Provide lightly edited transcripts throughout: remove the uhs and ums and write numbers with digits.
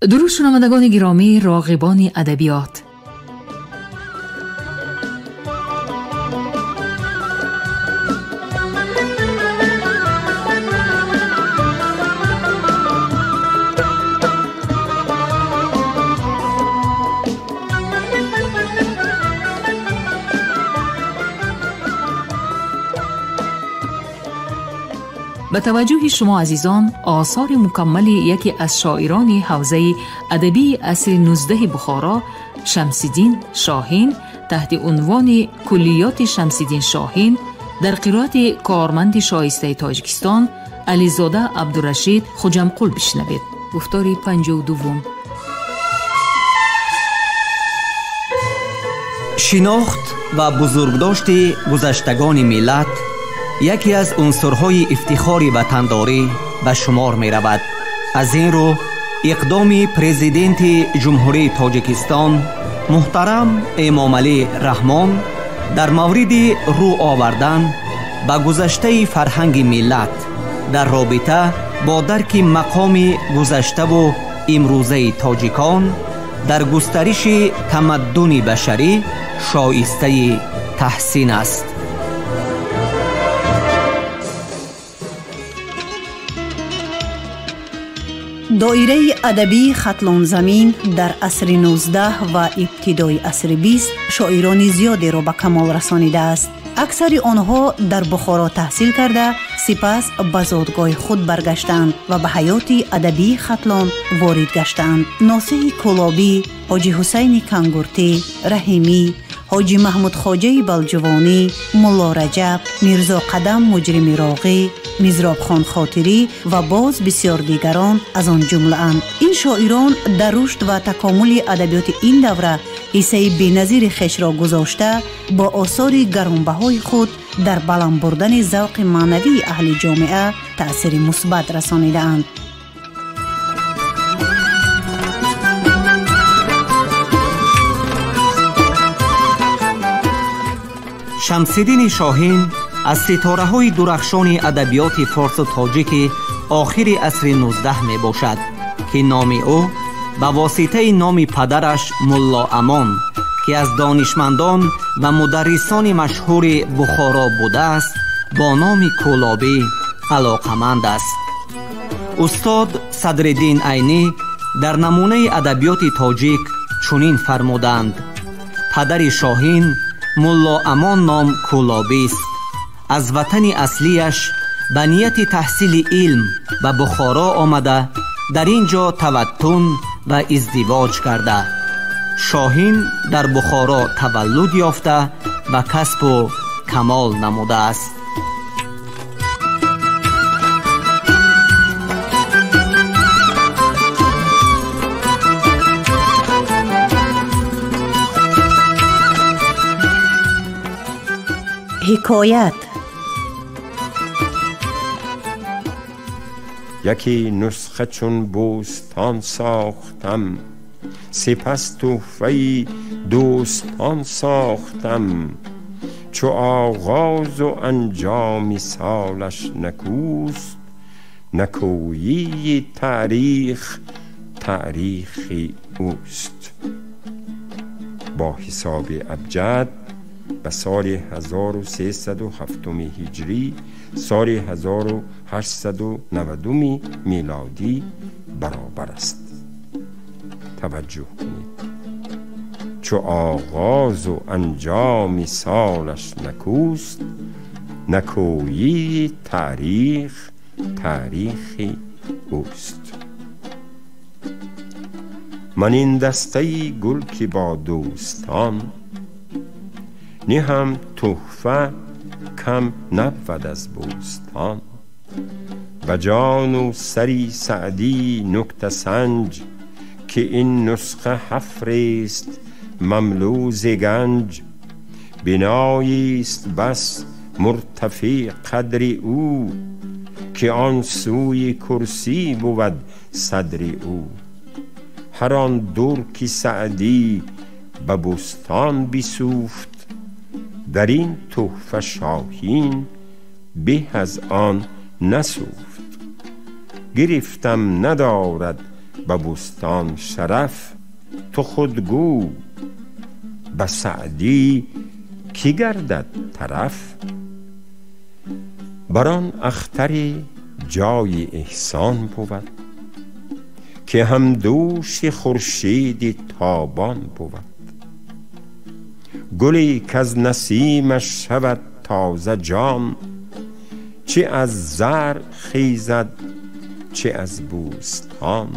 درود شنوندگان گرامی، راغبان ادبیات، به توجه شما عزیزان، آثار مکمل یکی از شاعران حوزه ادبی عصر 19 بخارا، شمس‌الدین شاهین، تحت عنوان کلیات شمس‌الدین شاهین در قرائت کارمند شایسته تاجیکستان علیزاده عبدالرشید خوجمقل بشنوید. گفتار 52. شناخت و بزرگداشت گذشتگان ملت یکی از عنصرهای افتخار وطنداری به شمار می رود. از این رو اقدام پرزیدنت جمهوری تاجیکستان محترم امامعلی رحمان در مورد رو آوردن به گذشته فرهنگ ملت در رابطه با درک مقام گذشته و امروزه تاجیکان در گسترش تمدن بشری شایسته تحسین است. دایره ادبی خطلان زمین در عصر 19 و ابتدای عصر 20 شاعران زیادی را به کمال رسانیده است. اکثر آنها در بخارا تحصیل کرده سپس به زادگاه خود برگشتند و به حیات ادبی خطلان وارد گشتند. ناصح کلابی، حاجی حسین کنگورتی، رحیمی، حاجی محمود خواجه بلجوانی، ملا رجب، میرزا قدم مجرم راغی، میزراب خان خاطری و باز بسیار دیگران از آن جمله اند. این شاعران در رشد و تکامل ادبیات این دوره حصه بی‌نظیر خویش را گذاشته با آثار گرانبهای خود در بلند بردن ذوق معنوی اهل جامعه تأثیر مثبت رسانیده اند. شمس‌الدین شاهین از ستاره‌های درخشان ادبیات فارس و تاجیک آخر عصر 19 می باشد که نام او به واسطه نام پدرش ملا امان که از دانشمندان و مدرسان مشهور بخارا بوده است با نام کلابی علاقمند است. استاد صدرالدین عینی در نمونه ادبیات تاجیک چنین فرمودند: پدر شاهین ملا امان نام کلابی است. از وطن اصلیش به نیت تحصیل علم به بخارا آمده در اینجا توطن و ازدواج کرده. شاهین در بخارا تولد یافته و کسب و کمال نموده است. حکایت. یکی نسخه چون بوستان ساختم، سپس تحفه‌ای دوستان ساختم. چو آغاز و انجام سالش نکوست، نکویی تاریخ تاریخی اوست. با حساب ابجد به سال 1307 هجری، سال 1890 میلادی برابر است. توجه کنید. چو آغاز و انجام سالش نکوست، نکویی تاریخ تاریخی اوست. من این دسته گل که با دوستان، نی هم تحفه کم نبود از بوستان. و جان و سری سعدی نکته سنج، که این نسخه حفرست مملوز گنج. بناییست بس مرتفع قدر او، که آن سوی کرسی بود صدر او. هر آن دور که سعدی به بستان بسوفت، در این تحفه شاهین به از آن نسوفت. گرفتم ندارد به بستان شرف تو خودگو، به سعدی کی گردد طرف؟ بران اختری جای احسان بود که هم دوش خورشید تابان بود. گلی که از نسیمش شود تازه جان، چه از زر خیزد چه از بوستان.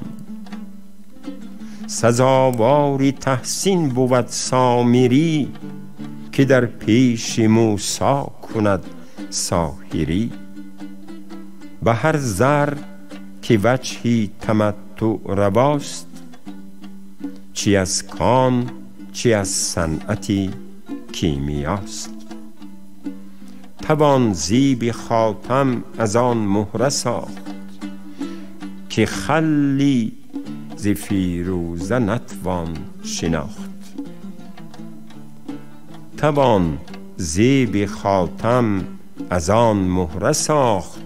سزاواری تحسین بود سامری، که در پیش موسی کند ساحری. به هر زر که وجهی تمتع رواست، چی از کان چی از صنعتی کیمیاست. توان زیب خاتم از آن مهره ساخت، که خلی ز فیروزه نتوان شناخت. توان زیب خاتم از آن مهره ساخت،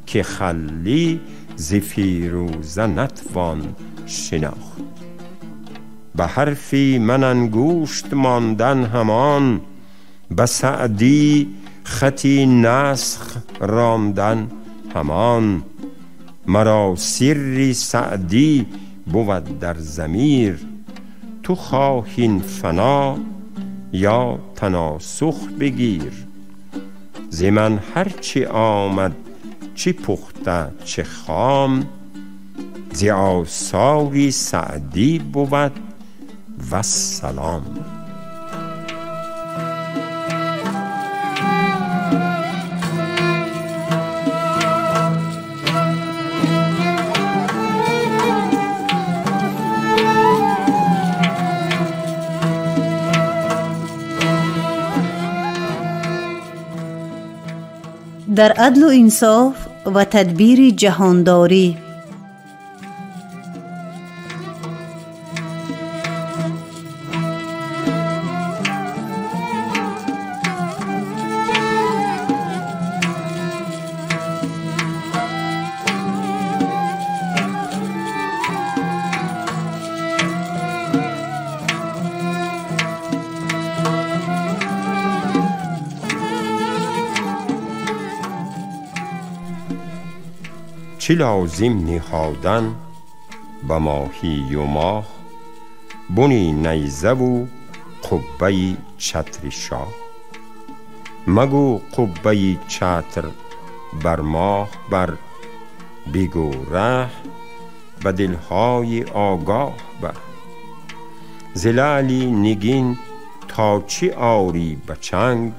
که خلی ز فیروزه نتوان شناخت. به حرفی من انگوشت ماندن همان، به سعدی خطی نسخ راندن همان. مرا سری سعدی بود در ضمیر، تو خواهی فنا یا تناسخ بگیر. ز من هرچی آمد چی پخته چه خام، ز آثار سعدی بود والسلام. در عدل و انصاف و تدبیر جهانداری، چی لازم نهادن به ماهی و ماه، بنی نیزه و قبه چتر شاه. مگو قبه چتر بر ماه بر، بگو ره به دلهای آگاه بر. ز لعلی نگین تا چی آری به چنگ،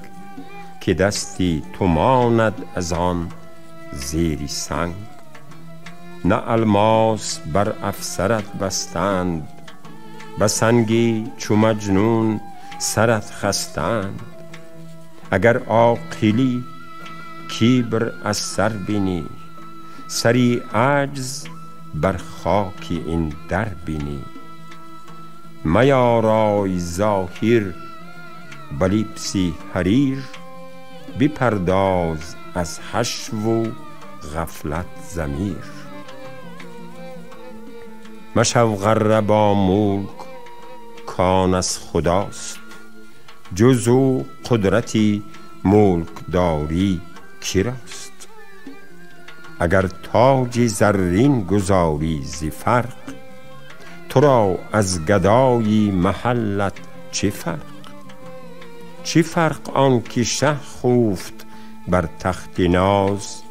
که دستی تو ماند از آن زیر سنگ. نه الماس بر افسرت بستند، به سنگی چو مجنون سرت خستند. اگر عاقلی کبر از سر بینی، سری عجز بر خاک این در بینی. میارای ظاهر به لبس حریر، بپرداز از حشو و غفلت ضمیر. مشو غره با ملک کان از خداست، جز او قدرتی ملک داری کی راست. اگر تاج زرین گذاری ز فرق، تو را از گدای محلت چه فرق؟ چه فرق آن که شه خفت بر تخت ناز،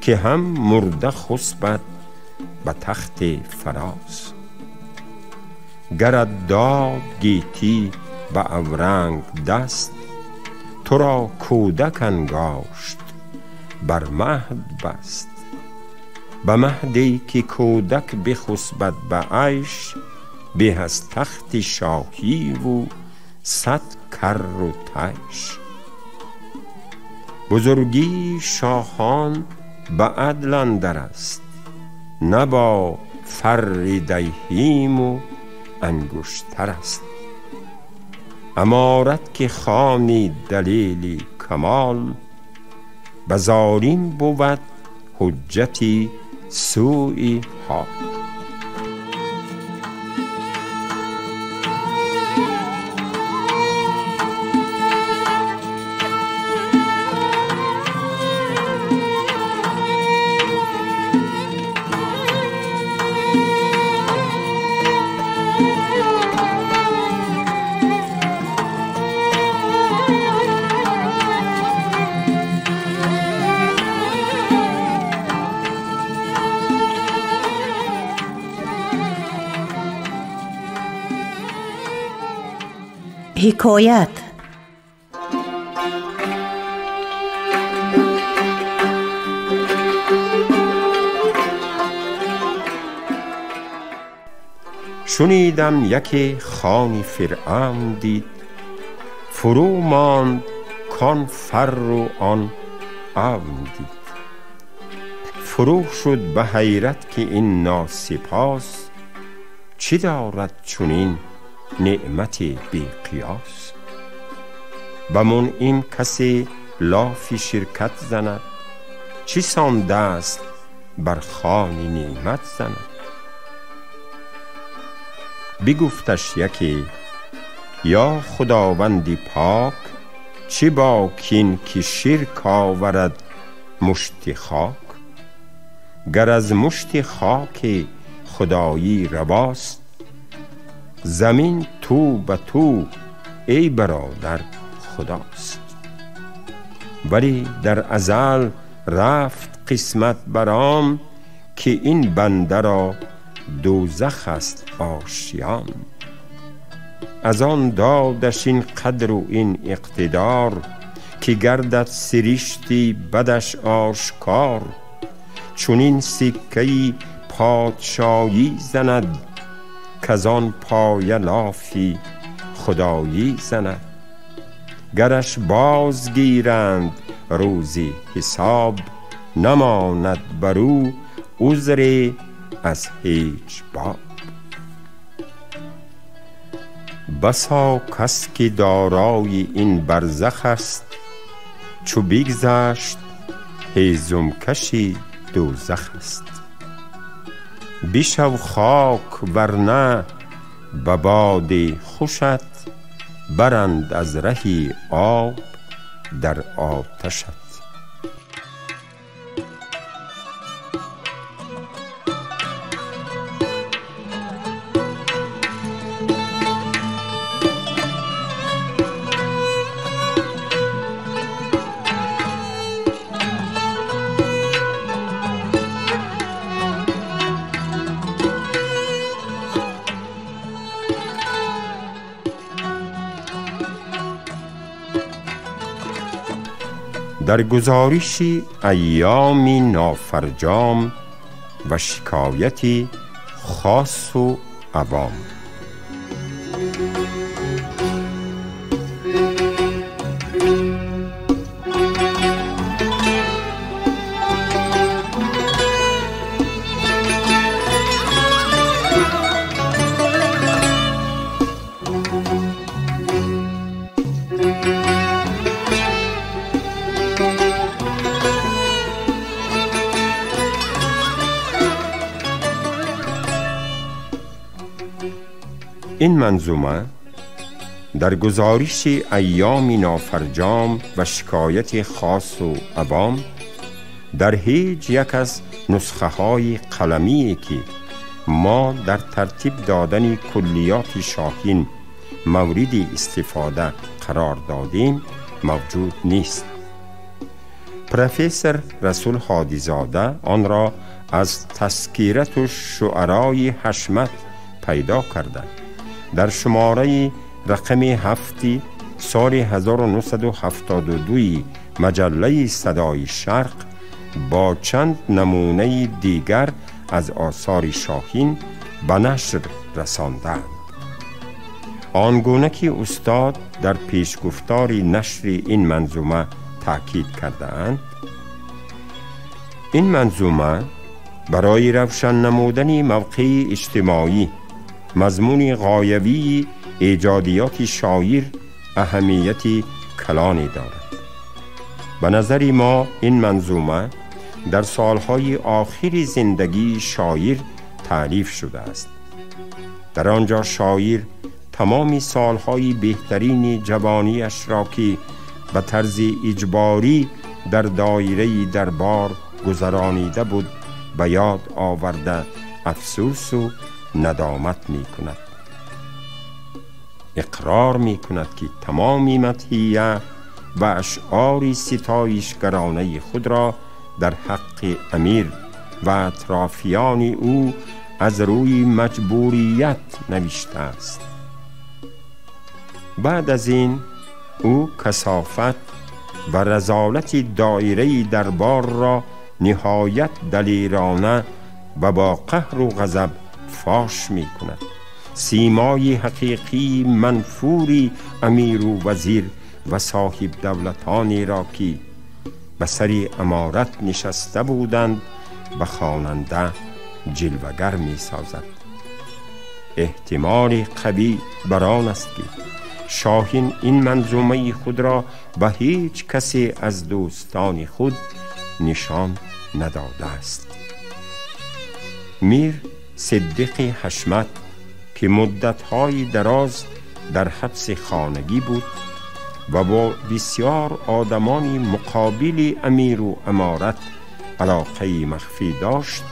که هم مرده خسبد به تخت فراز. گرت داد گیتی به اورنگ دست، تو را کودک انگاشت بر مهد بست. به مهدی که کودک بخسبد به عیش، به از تخت شاهی و صد کر و تیش. بزرگی شاهان به عدل اندر است، نه با فر دیهیم و انگشتر است. امارت که خوانی دلیل کمال، به ظالم بود حجتی سوء حال. حکایت شنیدم یکی خانی فرعون دید، فرو ماند کان فر و آن عون دید. فرو شد به حیرت که این ناسپاس، چی دارد چنین نعمت بی قیاس. به منعم کسی لاف شرکت زند، چی سان دست بر خوان نعمت زند. بگفتش یکی یا خداوندی پاک، چی با کین که شرک آورد مشت خاک. گر از مشت خاک خدایی رواست، زمین تو به تو ای برادر خداست. ولی در ازل رفت قسمت برام، که این بنده را دوزخ است آشیان. از آن دادش این قدر و این اقتدار، که گردد سرشتی بدش آشکار. چون این سکه‌ای پادشاهی زند، کز آن پایه لافی خدایی زند. گرش بازگیرند روزی حساب، نماند برو عذر از هیچ باب. بسا کس که دارای این برزخ است، چو بگذشت هیزم کشی دوزخ است. بشو خاک ورنه به باد خوشت، برند از رهی آب در آتشت. در گزارش ایام نافرجام و شکایتی خاص و عوام. این منظومه در گزارش ایام نافرجام و شکایت خاص و عوام در هیچ یک از نسخه های قلمی که ما در ترتیب دادن کلیات شاهین مورد استفاده قرار دادیم موجود نیست. پروفسور رسول هادی زاده آن را از تذکرة الشعراء حشمت پیدا کردند. در شماره رقم 7 سال 1972 مجله صدای شرق با چند نمونه دیگر از آثار شاهین به نشر رساندند. آنگونه که استاد در پیشگفتار نشر این منظومه تاکید کردند، این منظومه برای روشن نمودن موقع اجتماعی مضمون غایوی ایجادیات شاعر اهمیت کلانی دارد. به نظر ما این منظومه در سالهای آخر زندگی شاعر تألیف شده است. در آنجا شاعر تمام سالهای بهترین جوانیش را که به طرز اجباری در دایره دربار گذرانیده بود به یاد آورده افسوس و ندامت می کند. اقرار می کند که تمامی مدحیه و اشعار ستایشگرانه خود را در حق امیر و اطرافیان او از روی مجبوریت نوشته است. بعد از این او کثافت و رذالت دایره دربار را نهایت دلیرانه و با قهر و غضب فاش می کند. سیمای حقیقی منفوری امیر و وزیر و صاحب دولتانی را که به سر امارت نشسته بودند به خواننده جلوگر می سازد. احتمال قوی بر آن است که شاهین این منظومه خود را به هیچ کسی از دوستان خود نشان نداده است. میر صدیق حشمت که مدت‌های دراز در حبس خانگی بود و با بسیار آدمان مقابل امیر و امارت علاقه مخفی داشت،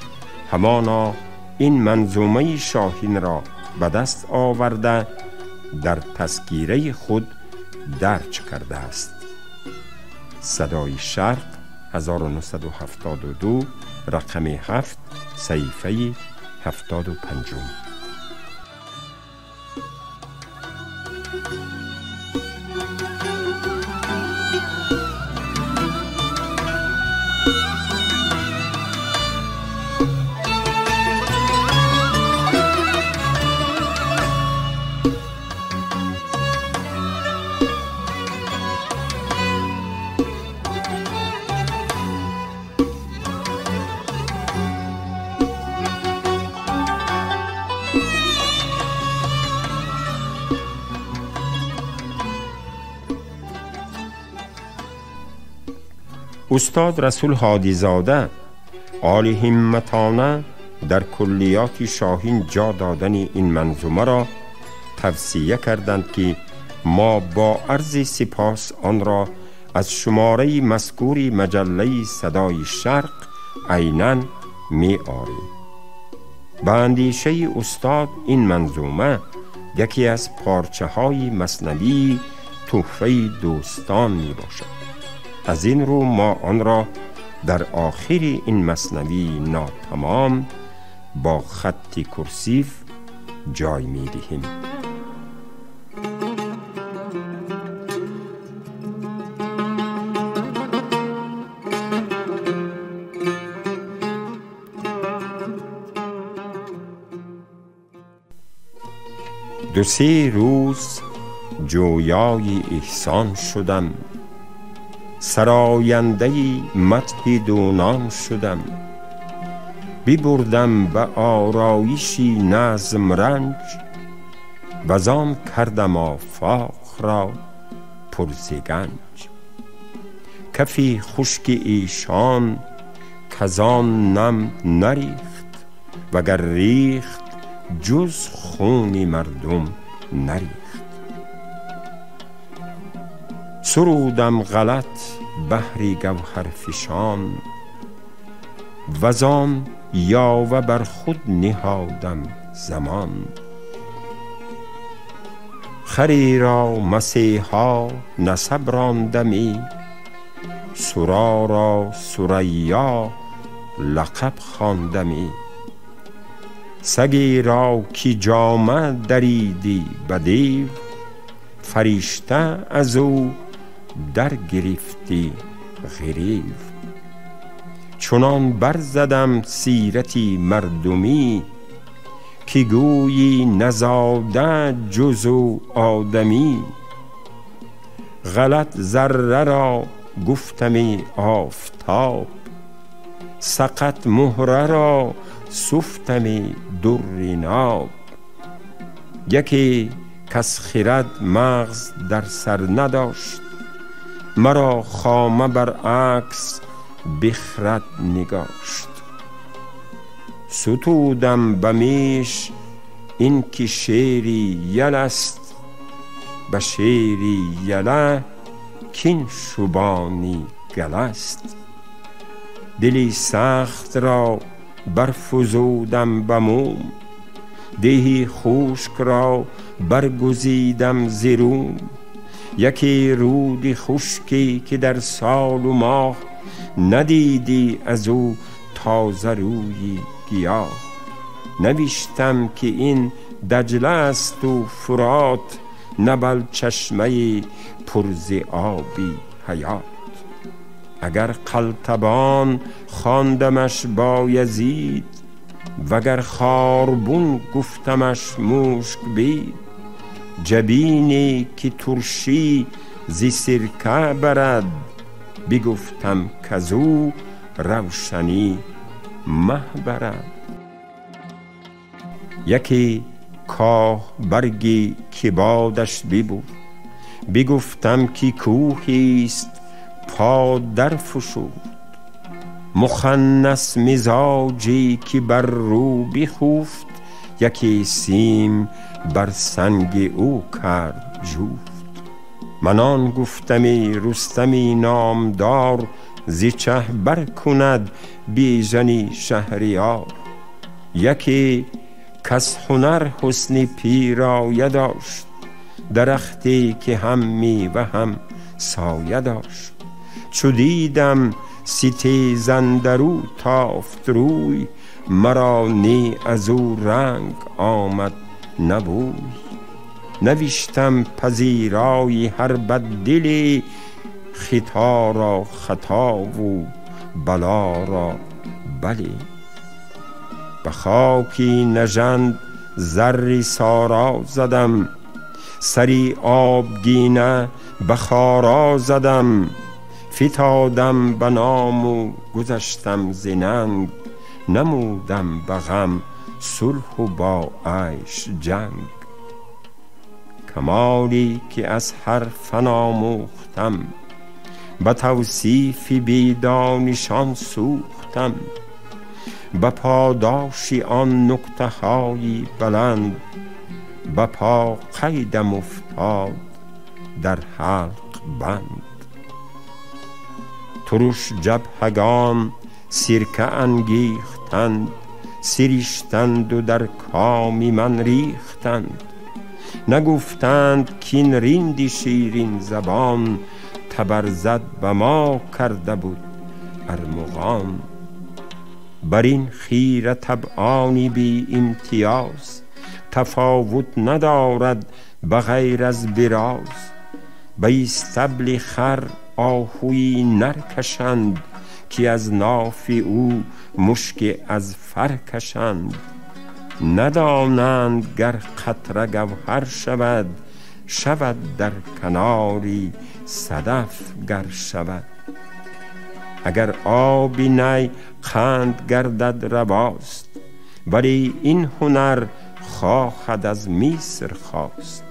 همانا این منظومه شاهین را به دست آورده در تذکیره خود درج کرده است. صدای شرق 1972 رقم 7 صحیفه 75. استاد رسول هادی زاده عالی همتانه در کلیات شاهین جا دادن این منظومه را توصیه کردند که ما با عرض سپاس آن را از شماره مذکور مجله صدای شرق عیناً می آریم. به اندیشه استاد این منظومه یکی از پارچه های مثنوی تحفه دوستان می باشد. از این رو ما آن را در آخر این مثنوی ناتمام با خط کرسیف جای می دهیم. دو سه روز جویای احسان شدم، سراینده مدح دونان شدم. ببردم به آرایشی نظم رنج، وزان کردم آفاق را پرزگنج. کفی خشک ایشان کزان نم نریخت، وگر ریخت جز خون مردم نریخت. سرودم غلط بحری گوهر فشان، وزان یاوه بر خود نهادم زمان. خری را مسیحا نسب راندمی، سرا را ثریا لقب خواندمی. سگی را که جامه دریدی به دیو، فرشته از او در گرفتی غریو. چنان برزدم سیرتی مردمی، که گویی نزاده جز او آدمی. غلط ذره را گفتمی آفتاب، سقط مهره را سفتمی در ناب. یکی کس خرد مغز در سر نداشت، مرا خامه برعکس بخرد نگاشت. ستودم به میش این که شعری یل است، به شعری یله کین شبانی گل است. دلی سخت را برفزودم به موم، دهی خشک را برگزیدم ز روم. یکی رود خشکی که در سال و ماه، ندیدی از او تازه روی گیاه. نوشتم که این دجله است و فرات، نبل چشمه پرز آبی حیات. اگر قلتبان خواندمش بایزید، وگر خاربون گفتمش مشک بید. جبینی که ترشی زی سرکه برد، بگفتم کزو روشنی مه برد. یکی کاه برگی که بادش ببرد، بگفتم که کوهیست پا در فشرد. مخنث مزاجی که بر رو بخفت، یکی سیم بر سنگ او کرد جفت. من آن گفتمی رستمی نامدار، زی چه بر کند بیژنی شهریار. یکی کس هنر حسن پیرایه داشت، درختی که هم میوه هم سایه داشت. چو دیدم ستیز اندرو تافت روی، مرا نی از او رنگ آمد نه بوی. نوشتم پذیرای هر بددلی، خطا را خطا و بلا را بلی. به خاکی نژند زری سارا زدم، سری آبگینه به خارا زدم. فتادم به نام و گذشتم ز ننگ، نمودم به غم صلح و با عیش جنگ. کمالی که از هر فن آموختم، به توصیف بی دانشان سوختم. به پاداش آن نکته های بلند، به پا قیدم افتاد در حلق بند. ترش جبهگان سرکه انگیختند، سریشتند و در کام من ریختند. نگفتند کین رندی شیرین زبان، تبرزد به ما کرده بود ارمغان. بر این خیره طبعانی بی امتیاز، تفاوت ندارد بغیر از براز. به استبل خر آهوی نر کشند، که از ناف او مشک از فر کشند. ندانند گر قطره گوهر شود، شود در کناری صدف گر شود. اگر آبی نی قند گردد رواست، ولی این هنر خواهد از مصر خواست.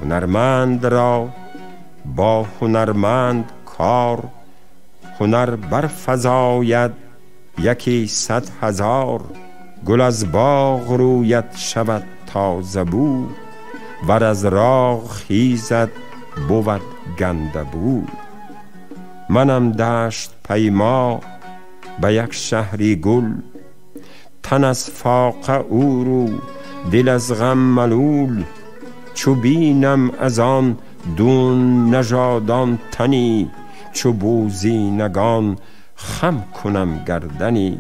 هنرمند را با هنرمند کار، هنر برفزاید یکی 100,000. گل از باغ روید شود تازه بو، ور از راغ خیزد بود گنده بو. منم دشت پیما به یک شهری گل، تن از فاقه او رو دل از غم ملول. چو بینم از آن دون نژادان تنی، چو بوزینگان خم کنم گردنی.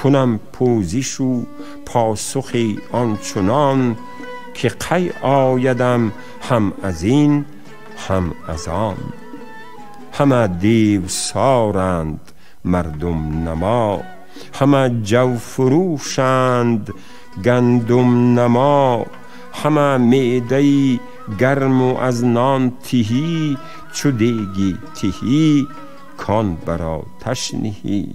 کنم پوزش و پاسخی آنچنان، که قی آیدم هم از این هم از آن. همه دیو سارند مردم نما، همه جو فروشند گندم نما. همه معده گرم و از نان تهی، چو دیگی تهی کان بر آتش نهی.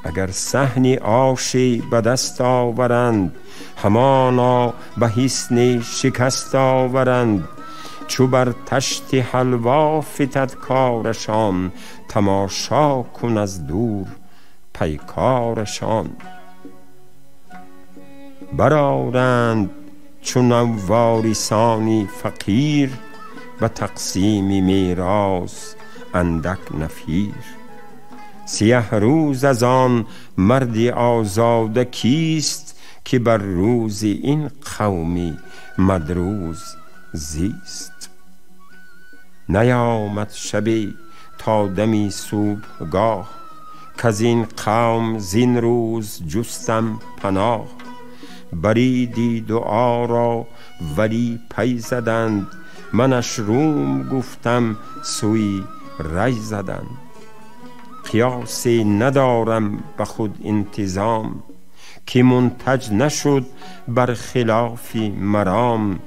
اگر صحن آشی به دست آورند، همانا به حسن شکست آورند. چو بر تشت حلوا فتد کارشان، تماشا کن از دور پیکارشان. برآرند چون وارثانی فقیر، به تقسیم میراث اندک نفیر. سیه روز از آن مرد آزاده کیست، که بر روز این قومی مدروز زیست. نیامد شبی تا دمی صبحگاه، کز این قوم زین روز جستم پناه. بریدی دعا را ولی پی زدند، منش روم گفتم سوی ری زدند. قیاسی ندارم به خود انتظام، که منتج نشد بر خلاف مرام.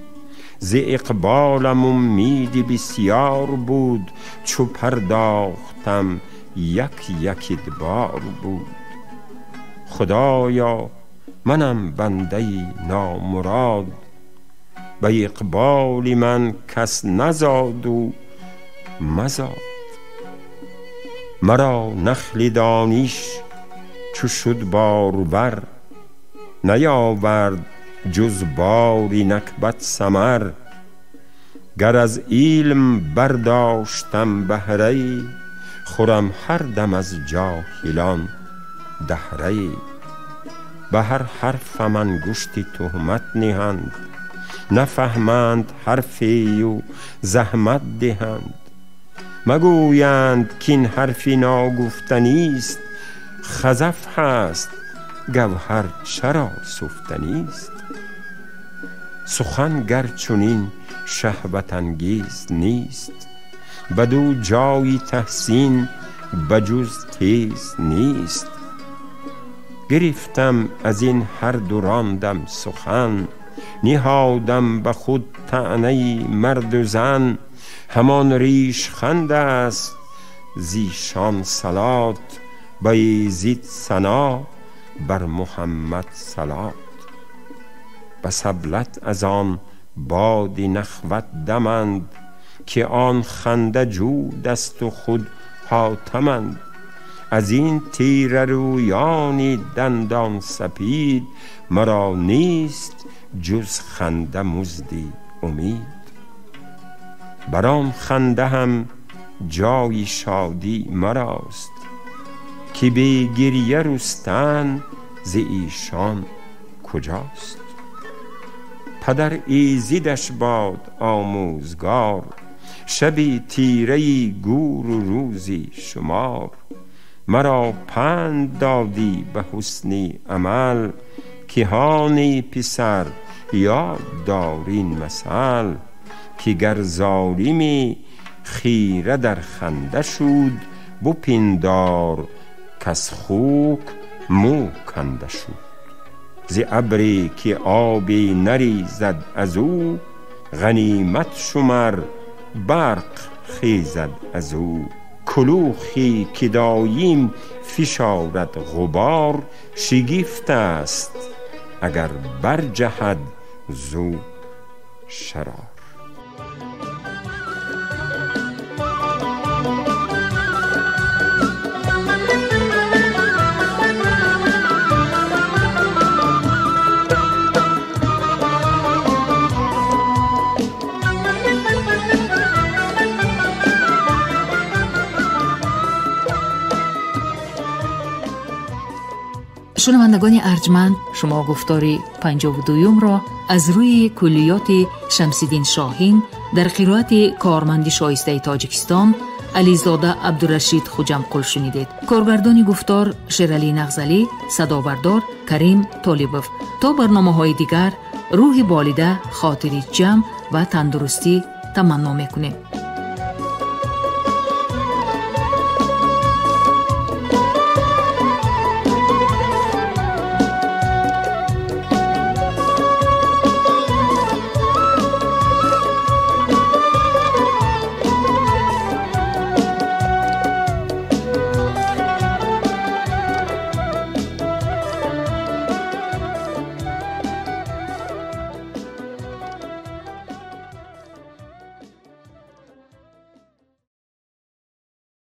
ز اقبالم امیدی بسیار بود، چو پرداختم یک ادبار بود. خدایا منم بنده نامراد، به اقبال من کس نزاد و مزاد. مرا نخل دانش چو شد بارور، نیاورد جز باری نکبت ثمر. گر از علم برداشتم بهره، خورم هر دم از جاهلان دهره. به هر حرفم انگشتی تهمت نهند، نفهمند حرفی و زحمت دهند. مگویند که این حرفی ناگفتنیست، خزف هست گوهر چرا سفتنیست. سخن گرچنین شهوت انگیز نیست، بدو جای تحسین بجز تیز نیست. گرفتم از این هر دو راندم سخن، نهادم به خود طعنه مرد و زن. همان ریش خند است زیشان صلات، به یزید ثنا بر محمد صلات. به سبلت از آن باد نخوت دمند، که آن خنده جو دست و خود حاتمند. از این تیره رویانی دندان سپید، مرا نیست جز خنده مزدی امید. بران خنده هم جای شادی مراست، که بی گریه رستن ز ایشان کجاست. پدر ایزیدش باد آموزگار، شبی تیره گور و روزی شمار. مرا پند دادی به حسنی عمل، که هانی پسر یاد دارین مثل. که گر ظالمی خیره در خنده شد، بپندار کز خوک مو کنده شد. ز ابری که آبی نریزد از او، غنیمت شمر برق خیزد از او. کلوخی که دایم فشارد غبار، شگفت است اگر برجهد زو شرار. شنوندگان ارجمند، شما گفتاری 52 را از روی کلیات شمس‌الدین شاهین در قرائت کارمند شایسته تاجیکستان علیزاده عبدالرشید خوجمقل شنیدید. کارگردانی گفتار شیرعلی نغزلی، صدابردار کریم طالبوف. تا برنامه‌های دیگر، روح بالیده، خاطری جمع و تندرستی تمنا می‌کنیم.